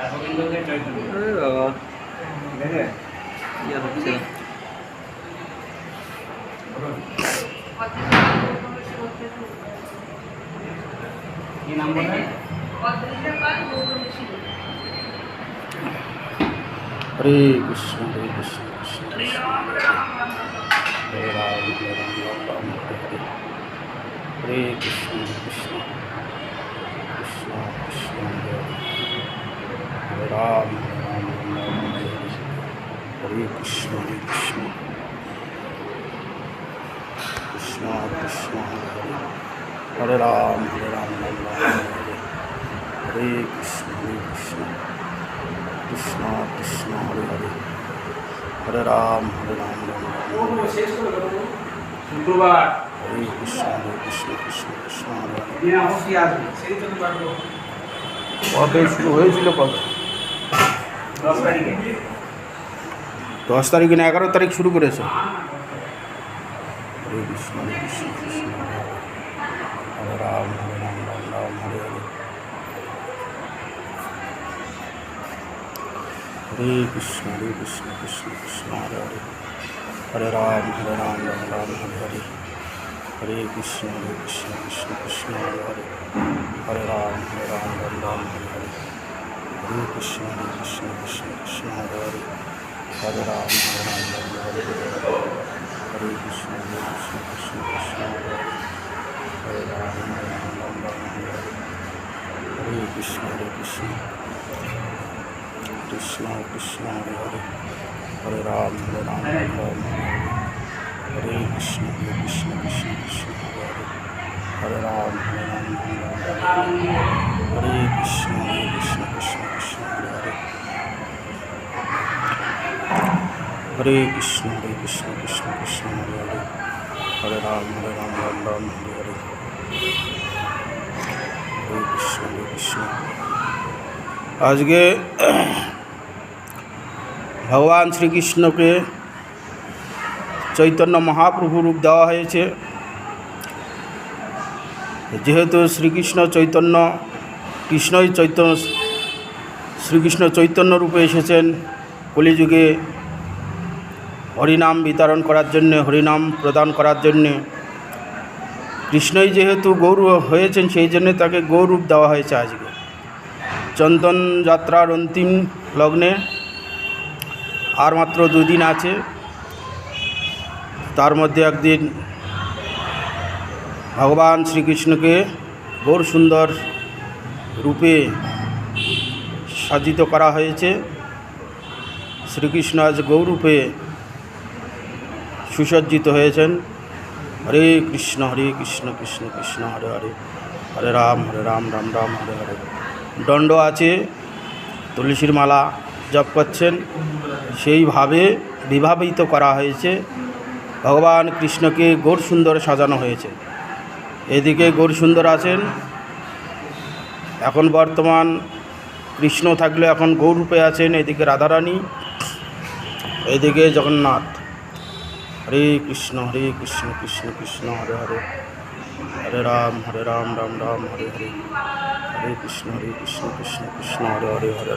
আরে বাবা কি আর হচ্ছে কি নাম বলে? হরে কৃষ্ণ হরে কৃষ্ণ কৃষ্ণ কৃষ্ণ হরে রাম হরে রাম রাম রাম হরে হরে হরে কৃষ্ণ কৃষ্ণ কৃষ্ণ কৃষ্ণ হরে হরে হরে রাম রাম রাম হরে হরে হরে কৃষ্ণ কৃষ্ণ কৃষ্ণ কৃষ্ণ হরে হরে হরে রাম রাম রাম হরে হরে কৃষ্ণ কৃষ্ণ কৃষ্ণ কৃষ্ণ হরে হরে হরে রাম রাম রাম শুক্রবার হরে কৃষ্ণ কৃষ্ণ কৃষ্ণ হরে হরে দিন অবশ্যই আসবে সেই জন্য পারবো কবে শুরু হয়েছিল কবে 10 তারিখে 10 তারিখে না 11 তারিখ শুরু করেছে হরে কৃষ্ণ কৃষ্ণ কৃষ্ণ হরে রাম রাম রাম হরে হরে হরে কৃষ্ণ কৃষ্ণ কৃষ্ণ হরে হরে হরে রাম রাম হরে হরে হরে কৃষ্ণ কৃষ্ণ কৃষ্ণ হরে হরে হরে রাম রাম হরে হরে হরে কৃষ্ণ কৃষ্ণ কৃষ্ণ হরে হরে হরে রাম রাম হরে হরে হরে কৃষ্ণ কৃষ্ণ কৃষ্ণ হরে হরে হরে রাম রাম হরে হরে হরে কৃষ্ণ কৃষ্ণ কৃষ্ণ হরে হরে হরে রাম রাম হরে কৃষ্ণ কৃষ্ণ কৃষ্ণ হরে হরে হরে রাম হরে কৃষ্ণ কৃষ্ণ কৃষ্ণ হরে হরে হরে কৃষ্ণ কৃষ্ণ কৃষ্ণ হরে হরে হরে রাম রাম হরে হরে হরে কৃষ্ণ কৃষ্ণ। আজকে ভগবান শ্রীকৃষ্ণকে চৈতন্য মহাপ্রভু রূপ দেওয়া হয়েছে। যেহেতু শ্রীকৃষ্ণ চৈতন্য কৃষ্ণই চৈতন্য শ্রীকৃষ্ণ চৈতন্য রূপে এসেছেন কলিযুগে হরিনাম বিতরণ করার জন্যে, হরিনাম প্রদান করার জন্যে। কৃষ্ণই যেহেতু গৌর হয়েছেন সেই জন্যে তাকে গৌরূপ দেওয়া হয়েছে। আজকে চন্দন যাত্রার অন্তিম লগ্নে আর মাত্র 2 দিন আছে। তার মধ্যে একদিন ভগবান শ্রীকৃষ্ণকে গৌর সুন্দর রূপে সাজিত করা হয়েছে। শ্রীকৃষ্ণ আজ গৌরূপে সুসজ্জিত হয়েছেন। হরে কৃষ্ণ কৃষ্ণ কৃষ্ণ হরে হরে হরে রাম রাম রাম হরে হরে। দণ্ড আছে, তুলসীর মালা জপ করছেন, সেইভাবে বিভাবিত করা হয়েছে। ভগবান কৃষ্ণকে গৌর সুন্দর সাজানো হয়েছে। এদিকে গৌর সুন্দর আছেন, এখন বর্তমান কৃষ্ণ থাকলে এখন গৌরূপে আছেন। এদিকে রাধারানী, এদিকে জগন্নাথ। হরে কৃষ্ণ কৃষ্ণ কৃষ্ণ হরে হরে হরে রাম রাম রাম হরে হরে হরে কৃষ্ণ কৃষ্ণ কৃষ্ণ হরে হরে হরে